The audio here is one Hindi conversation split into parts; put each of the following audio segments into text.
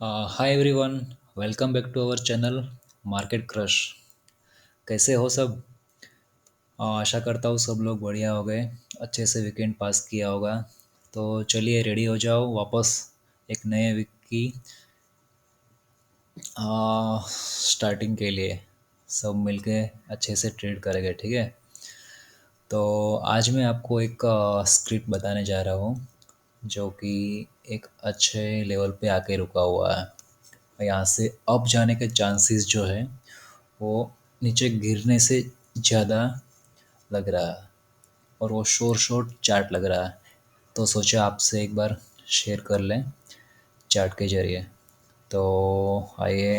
Hi everyone, welcome back to our channel market crash. कैसे हो सब? आशा करता हूँ सब लोग बढ़िया हो गए, अच्छे से वीकेंड पास किया होगा। तो चलिए रेडी हो जाओ वापस एक नए वीक की स्टार्टिंग के लिए। सब मिलके अच्छे से ट्रेड करेंगे, ठीक है? तो आज मैं आपको एक स्क्रिप्ट बताने जा रहा हूँ जो कि एक अच्छे लेवल पे आके रुका हुआ है। यहाँ से अप जाने के चांसेस जो है वो नीचे गिरने से ज़्यादा लग रहा है, और वो शॉर्ट चार्ट लग रहा है। तो सोचा आपसे एक बार शेयर कर लें चार्ट के ज़रिए। तो आइए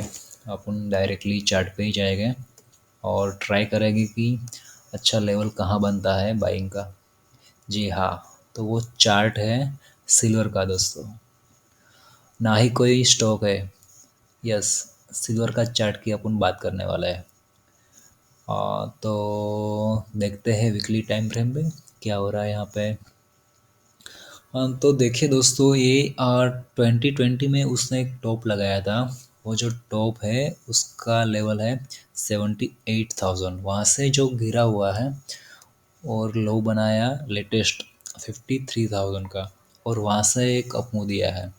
अपन डायरेक्टली चार्ट पे ही जाएंगे और ट्राई करेंगे कि अच्छा लेवल कहाँ बनता है बाइंग का। जी हाँ, तो वो चार्ट है सिल्वर का दोस्तों, ना ही कोई स्टॉक है। यस, सिल्वर का चार्ट की अपन बात करने वाला है। तो देखते हैं वीकली टाइम फ्रेम पे क्या हो रहा है यहाँ पे। तो देखिए दोस्तों, ये 2020 में उसने एक टॉप लगाया था। वो जो टॉप है उसका लेवल है 78,000। वहाँ से जो गिरा हुआ है और लो बनाया लेटेस्ट 53,000 का, और वहाँ से एक अप मूव दिया है।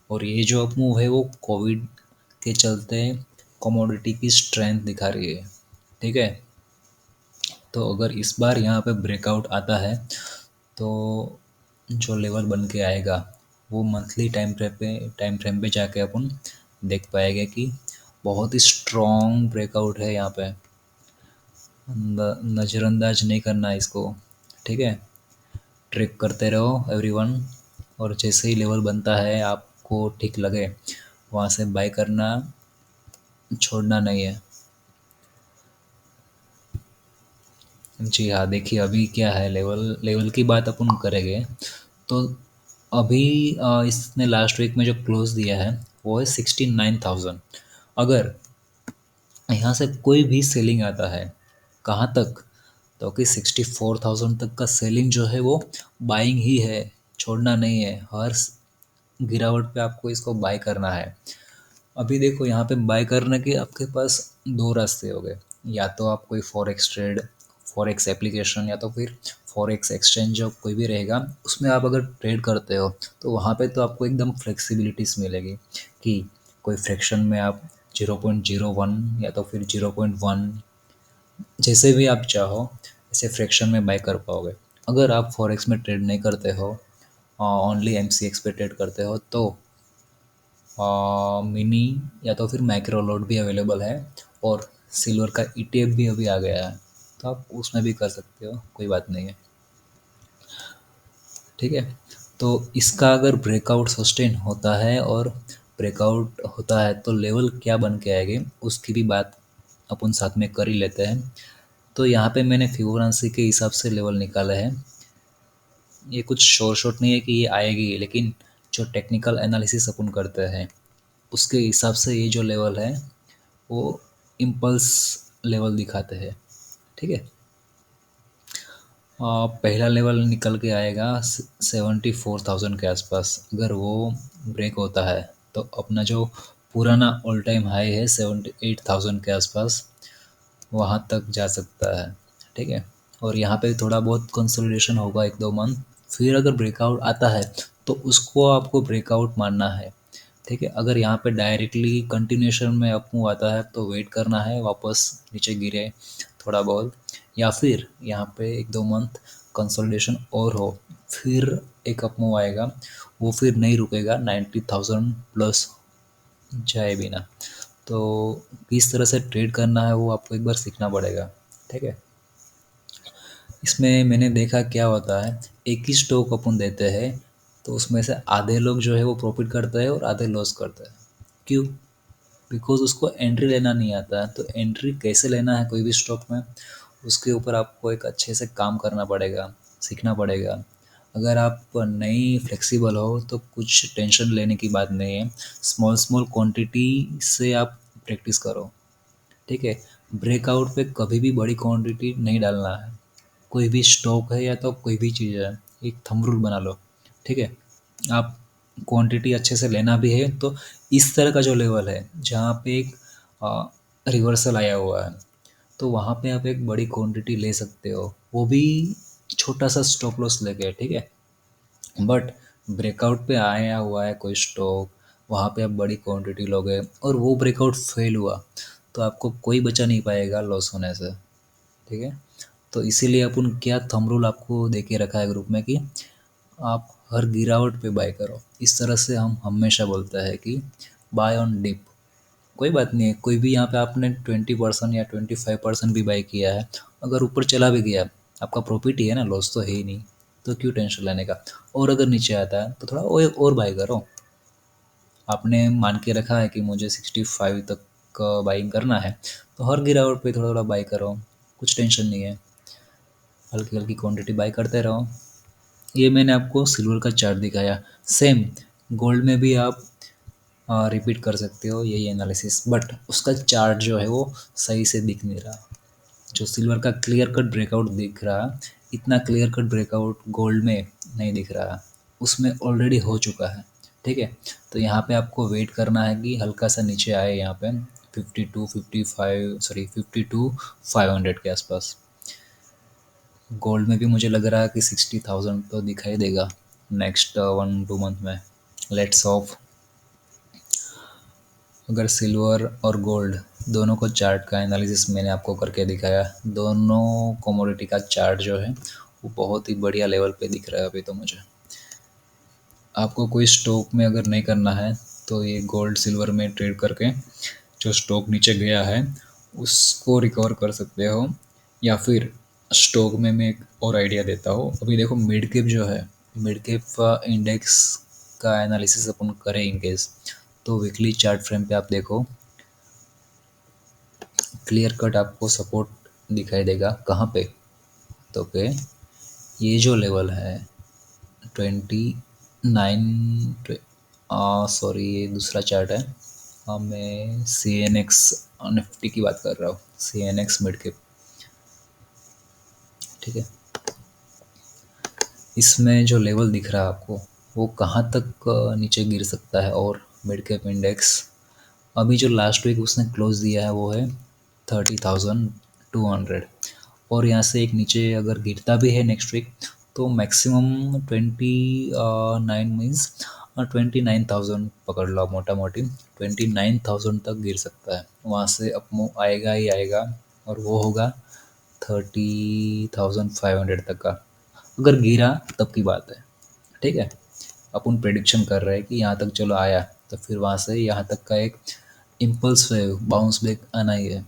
और ये जो अप मूव है वो कोविड के चलते कमोडिटी की स्ट्रेंथ दिखा रही है, ठीक है? तो अगर इस बार यहाँ पे ब्रेकआउट आता है तो जो लेवल बन के आएगा वो मंथली टाइम फ्रेम पे जाके अपन देख पाएंगे कि बहुत ही स्ट्रॉन्ग ब्रेकआउट है यहाँ पे। नज़रअंदाज नहीं करना इसको, ठीक है? ट्रैक करते रहो एवरीवन, और जैसे ही लेवल बनता है आपको ठीक लगे वहाँ से बाय करना, छोड़ना नहीं है। जी हाँ, देखिए अभी क्या है, लेवल लेवल की बात अपन करेंगे तो अभी इसने लास्ट वीक में जो क्लोज दिया है वो है 69,000। अगर यहाँ से कोई भी सेलिंग आता है, कहाँ तक? तो कि 64,000 तक का सेलिंग जो है वो बाइंग ही है, छोड़ना नहीं है। गिरावट पे आपको इसको बाय करना है। अभी देखो यहाँ पे बाय करने के आपके पास दो रास्ते हो गए। या तो आप कोई फॉरेक्स ट्रेड, फॉरेक्स एप्लीकेशन, या तो फिर फॉरेक्स एक्सचेंज जो कोई भी रहेगा उसमें आप अगर ट्रेड करते हो तो वहाँ पे तो आपको एकदम फ्लेक्सिबिलिटीज मिलेगी कि कोई फ्रैक्शन में आप 0.01 या तो फिर 0.1, जैसे भी आप चाहो ऐसे फ्रैक्शन में बाय कर पाओगे। अगर आप फॉरेक्स में ट्रेड नहीं करते हो, ओनली MCX पे ट्रेड करते हो, तो मिनी या तो फिर माइक्रो लोड भी अवेलेबल है, और सिल्वर का ETF भी अभी आ गया है, तो आप उसमें भी कर सकते हो, कोई बात नहीं है, ठीक है? तो इसका अगर ब्रेकआउट सस्टेन होता है और ब्रेकआउट होता है तो लेवल क्या बन के आएंगे उसकी भी बात अपन साथ में कर ही लेते हैं। तो यहाँ पे मैंने फिबोनाची के हिसाब से लेवल निकाला है। ये कुछ शोर शॉट नहीं है कि ये आएगी, लेकिन जो टेक्निकल एनालिसिस अपन करते हैं उसके हिसाब से ये जो लेवल है वो इम्पल्स लेवल दिखाते हैं, ठीक है? पहला लेवल निकल के आएगा 74,000 के आसपास। अगर वो ब्रेक होता है तो अपना जो पुराना ऑल टाइम हाई है 78,000 के आसपास, वहाँ तक जा सकता है, ठीक है? और यहाँ पे थोड़ा बहुत कंसोलिडेशन होगा एक दो मंथ। फिर अगर ब्रेकआउट आता है तो उसको आपको ब्रेकआउट मानना है, ठीक है? अगर यहाँ पे डायरेक्टली कंटिन्यूएशन में अप मूव आता है तो वेट करना है वापस नीचे गिरे थोड़ा बहुत, या फिर यहाँ पे एक दो मंथ कंसोलिडेशन और हो, फिर एक अप मूव आएगा। वो फिर नहीं रुकेगा 90,000 प्लस जाए बिना। तो किस तरह से ट्रेड करना है वो आपको एक बार सीखना पड़ेगा, ठीक है? इसमें मैंने देखा क्या होता है, एक ही स्टॉक अपन देते हैं तो उसमें से आधे लोग जो है वो प्रॉफिट करते हैं और आधे लॉस करते हैं। क्यों? बिकॉज उसको एंट्री लेना नहीं आता है। तो एंट्री कैसे लेना है कोई भी स्टॉक में, उसके ऊपर आपको एक अच्छे से काम करना पड़ेगा, सीखना पड़ेगा। अगर आप नहीं फ्लेक्सिबल हो तो कुछ टेंशन लेने की बात नहीं है। स्मॉल स्मॉल क्वांटिटी से आप प्रैक्टिस करो, ठीक है? ब्रेकआउट पे कभी भी बड़ी क्वांटिटी नहीं डालना है। कोई भी स्टॉक है या तो कोई भी चीज़ है, एक थंब रूल बना लो, ठीक है? आप क्वांटिटी अच्छे से लेना भी है तो इस तरह का जो लेवल है जहाँ पे एक रिवर्सल आया हुआ है, तो वहाँ पे आप एक बड़ी क्वांटिटी ले सकते हो, वो भी छोटा सा स्टॉप लॉस लेके, ठीक है। बट ब्रेकआउट पे आया हुआ है कोई स्टॉक, वहाँ पे आप बड़ी क्वांटिटी लोगे और वो ब्रेकआउट फेल हुआ, तो आपको कोई बचा नहीं पाएगा लॉस होने से, ठीक है। तो इसीलिए अपन क्या थंब रूल आपको दे के रखा है ग्रुप में कि आप हर गिरावट पे बाय करो। इस तरह से हम हमेशा बोलते हैं कि बाय ऑन डिप। कोई बात नहीं है, कोई भी यहाँ पे आपने 20% या 25% भी बाय किया है, अगर ऊपर चला भी गया, आपका प्रॉफिट ही है ना, लॉस तो है ही नहीं, तो क्यों टेंशन लेने का। और अगर नीचे आता है तो थोड़ा और बाय करो। आपने मान के रखा है कि मुझे 65 तक का बाइंग करना है, तो हर गिरावट पे थोड़ा थोड़ा बाय करो, कुछ टेंशन नहीं है, हल्की हल्की क्वांटिटी बाय करते रहो। ये मैंने आपको सिल्वर का चार्ट दिखाया। सेम गोल्ड में भी आप रिपीट कर सकते हो यही एनालिसिस, बट उसका चार्ट जो है वो सही से दिख नहीं रहा। जो सिल्वर का क्लियर कट ब्रेकआउट दिख रहा, इतना क्लियर कट ब्रेकआउट गोल्ड में नहीं दिख रहा, उसमें ऑलरेडी हो चुका है, ठीक है। तो यहाँ पे आपको वेट करना है कि हल्का सा नीचे आए यहाँ पे 52 55 सॉरी 52 500 के आसपास। गोल्ड में भी मुझे लग रहा है कि 60,000 तो दिखाई देगा नेक्स्ट 1-2 मंथ में। Let's of. अगर सिल्वर और गोल्ड दोनों को चार्ट का एनालिसिस मैंने आपको करके दिखाया, दोनों कमोडिटी का चार्ट जो है वो बहुत ही बढ़िया लेवल पे दिख रहा है अभी तो मुझे। आपको कोई स्टॉक में अगर नहीं करना है तो ये गोल्ड सिल्वर में ट्रेड करके जो स्टॉक नीचे गया है उसको रिकवर कर सकते हो। या फिर स्टॉक में मैं एक और आइडिया देता हूँ। अभी देखो मिड कैप जो है, मिड कैप इंडेक्स का एनालिसिस अपन करें इन केस, तो वीकली चार्ट फ्रेम पे आप देखो, क्लियर कट आपको सपोर्ट दिखाई देगा कहाँ पे, तो पे ये जो लेवल है 29, सॉरी ये दूसरा चार्ट है। मैं सी एन एक्स निफ्टी की बात कर रहा हूँ, C N X mid cap, ठीक है। इसमें जो लेवल दिख रहा है आपको वो कहाँ तक नीचे गिर सकता है, और मिड कैप इंडेक्स अभी जो लास्ट वीक उसने क्लोज दिया है वो है 30,200, और यहाँ से एक नीचे अगर गिरता भी है नेक्स्ट वीक तो मैक्सिमम 29 मीन्स 29,000 पकड़ लो मोटा मोटी, 29,000 तक गिर सकता है। वहाँ से अप आएगा ही आएगा, और वो होगा 30,500 तक का। अगर गिरा तब की बात है, ठीक है। अपन प्रेडिक्शन कर रहे हैं कि यहाँ तक चलो आया, तो फिर वहाँ से यहाँ तक का एक इम्पल्स वेव बाउंस बैक आना ही है।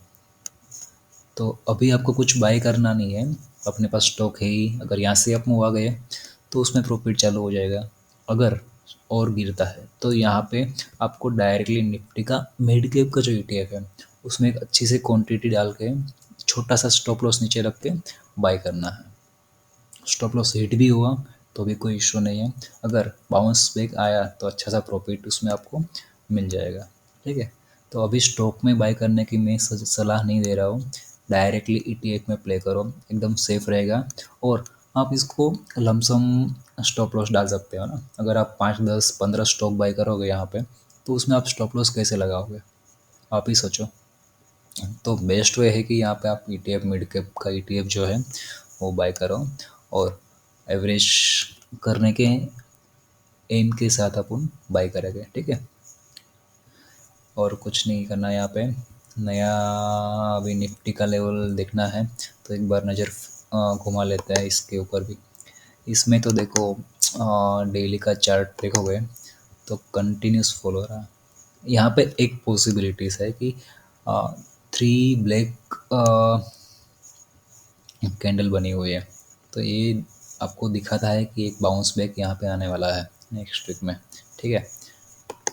तो अभी आपको कुछ बाय करना नहीं है, अपने पास स्टॉक है ही। अगर यहाँ से अप मूव आ गए तो उसमें प्रॉफिट चालू हो जाएगा। अगर और गिरता है तो यहाँ पे आपको डायरेक्टली निफ्टी का मिड कैप का जो ईटीएफ है उसमें एक अच्छी सी क्वांटिटी डाल के छोटा सा स्टॉप लॉस नीचे रख के बाय करना है। स्टॉप लॉस हिट भी हुआ तो भी कोई इशू नहीं है, अगर बाउंस बैक आया तो अच्छा सा प्रॉफिट उसमें आपको मिल जाएगा, ठीक है। तो अभी स्टॉक में बाय करने की मैं सलाह नहीं दे रहा हूँ, डायरेक्टली ईटीएफ में प्ले करो, एकदम सेफ रहेगा। और आप इसको लमसम स्टॉप लॉस डाल सकते हो ना, अगर आप 5 10 15 स्टॉक बाय करोगे यहाँ पे, तो उसमें आप स्टॉप लॉस कैसे लगाओगे, आप ही सोचो। तो बेस्ट वे है कि यहाँ पे आप ईटीएफ मिड कैप का ईटीएफ जो है वो बाय करो, और एवरेज करने के एम के साथ अपन बाय करेंगे, ठीक है। और कुछ नहीं करना है यहाँ पे। नया अभी निफ्टी का लेवल देखना है तो एक बार नज़र घुमा लेते हैं इसके ऊपर भी। इसमें तो देखो डेली का चार्ट देखोगे तो कंटिन्यूस फॉलो रहा। यहाँ पे एक पॉसिबिलिटीज़ है कि 3 ब्लैक कैंडल बनी हुई है, तो ये आपको दिखाता है कि एक बाउंस बैक यहाँ पे आने वाला है नेक्स्ट वीक में, ठीक है।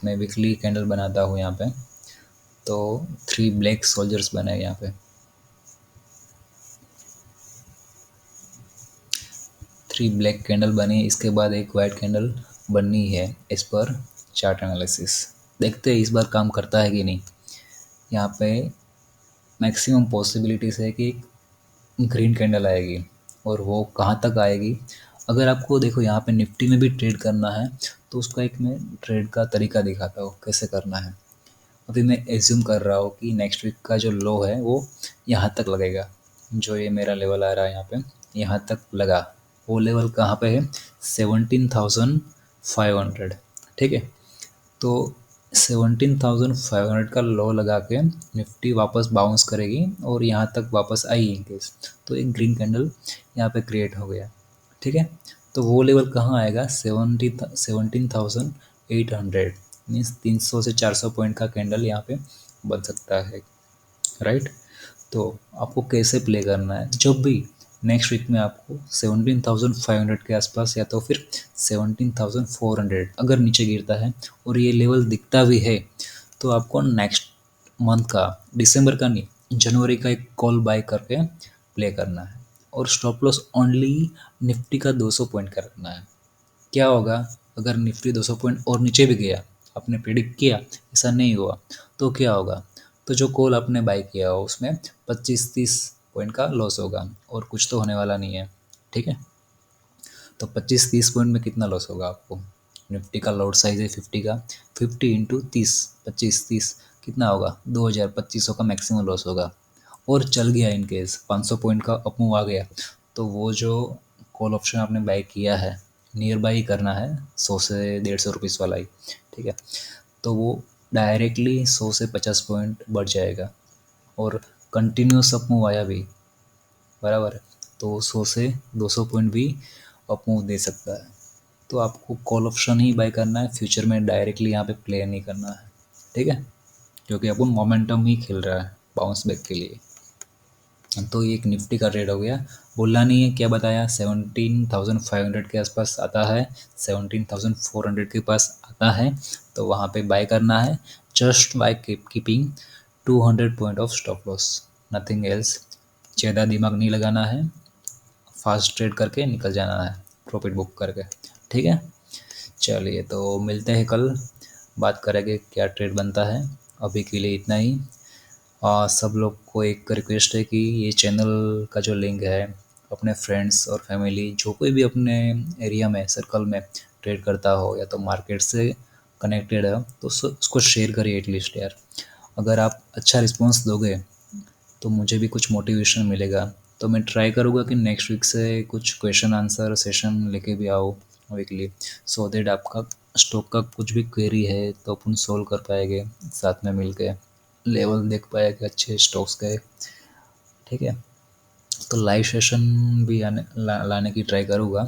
मैं वीकली कैंडल बनाता हूँ यहाँ पे, तो 3 ब्लैक सोल्जर्स बने यहाँ पे, 3 ब्लैक कैंडल बनी, इसके बाद एक वाइट कैंडल बननी है एज पर चार्ट एनालिसिस। देखते हैं इस बार काम करता है कि नहीं। यहाँ पे मैक्सिमम पॉसिबिलिटीज़ है कि ग्रीन कैंडल आएगी, और वो कहाँ तक आएगी अगर आपको देखो यहाँ पे निफ्टी में भी ट्रेड करना है तो उसका एक मैं ट्रेड का तरीका दिखाता हूँ कैसे करना है। अभी मैं एज्यूम कर रहा हूँ कि नेक्स्ट वीक का जो लो है वो यहाँ तक लगेगा। जो ये मेरा लेवल आ रहा है यहाँ पे, यहाँ तक लगा। वो लेवल कहाँ पे है? 17,500। ठीक है। तो 17,500 का लो लगा के निफ्टी वापस बाउंस करेगी और यहाँ तक वापस आई इन केस, तो एक ग्रीन कैंडल यहाँ पे क्रिएट हो गया। ठीक है। तो वो लेवल कहाँ आएगा? 17,800। मीन्स 300 से 400 पॉइंट का कैंडल यहाँ पे बन सकता है। राइट। तो आपको कैसे प्ले करना है, जब भी नेक्स्ट वीक में आपको 17,500 के आसपास या तो फिर 17,400 अगर नीचे गिरता है और ये लेवल दिखता भी है, तो आपको नेक्स्ट मंथ का, दिसंबर का नहीं, जनवरी का एक कॉल बाय करके प्ले करना है। और स्टॉप लॉस ओनली निफ्टी का 200 पॉइंट का रखना है। क्या होगा अगर निफ्टी 200 पॉइंट और नीचे भी गया? आपने प्रिडिक्ट किया, ऐसा नहीं हुआ, तो क्या होगा? तो जो कॉल आपने बाय किया हो उसमें 25-30 पॉइंट का लॉस होगा और कुछ तो होने वाला नहीं है। ठीक है। तो 25-30 पॉइंट में कितना लॉस होगा आपको? निफ्टी का लॉट साइज है 50 का, 50 इंटू 30, 25-30 कितना होगा? 2,000-2,500 का मैक्सिमम लॉस होगा। और चल गया इन केस 500 पॉइंट का अप मूव आ गया, तो वो जो कॉल ऑप्शन आपने बाय किया है नियर बाई करना है 100 से 150 रुपीज़ वाला ही। ठीक है। तो वो डायरेक्टली 100 से 50 पॉइंट बढ़ जाएगा और कंटिन्यूस अप मूव आया भी, बराबर है, तो 100 से 200 पॉइंट भी अप मूव दे सकता है। तो आपको कॉल ऑप्शन ही बाय करना है, फ्यूचर में डायरेक्टली यहाँ पे प्ले नहीं करना है। ठीक है। क्योंकि अपन मोमेंटम ही खेल रहा है बाउंस बैक के लिए। तो ये एक निफ्टी का ट्रेड हो गया। बोलना नहीं है क्या बताया, 17,500 के आसपास आता है, 17,400 के पास आता है, तो वहाँ पे बाय करना है। Just by keeping 200 point of stop loss, nothing else. ज़्यादा दिमाग नहीं लगाना है, फास्ट ट्रेड करके निकल जाना है प्रॉफिट बुक करके। ठीक है। चलिए तो मिलते हैं कल, बात करेंगे क्या ट्रेड बनता है। अभी के लिए इतना ही। सब लोग को एक रिक्वेस्ट है कि ये चैनल का जो लिंक है, अपने फ्रेंड्स और फैमिली जो कोई भी अपने एरिया में सर्कल में ट्रेड करता हो या तो मार्केट से कनेक्टेड है, तो उसको शेयर करिए एटलीस्ट यार। अगर आप अच्छा रिस्पॉन्स दोगे तो मुझे भी कुछ मोटिवेशन मिलेगा। तो मैं ट्राई करूँगा कि नेक्स्ट वीक से कुछ क्वेश्चन आंसर सेशन लेके भी आओ वीकली, सो दैट आपका स्टॉक का कुछ भी क्वेरी है तो अपन सोल्व कर पाएंगे साथ में मिलके, लेवल देख पाएंगे अच्छे स्टॉक्स के। ठीक है। तो लाइव सेशन भी लाने की ट्राई करूँगा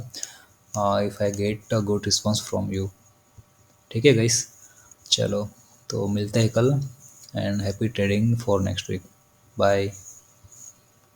if I get a good response from you. ठीक है गाइस। चलो, तो मिलते हैं कल and happy trading for next week. Bye.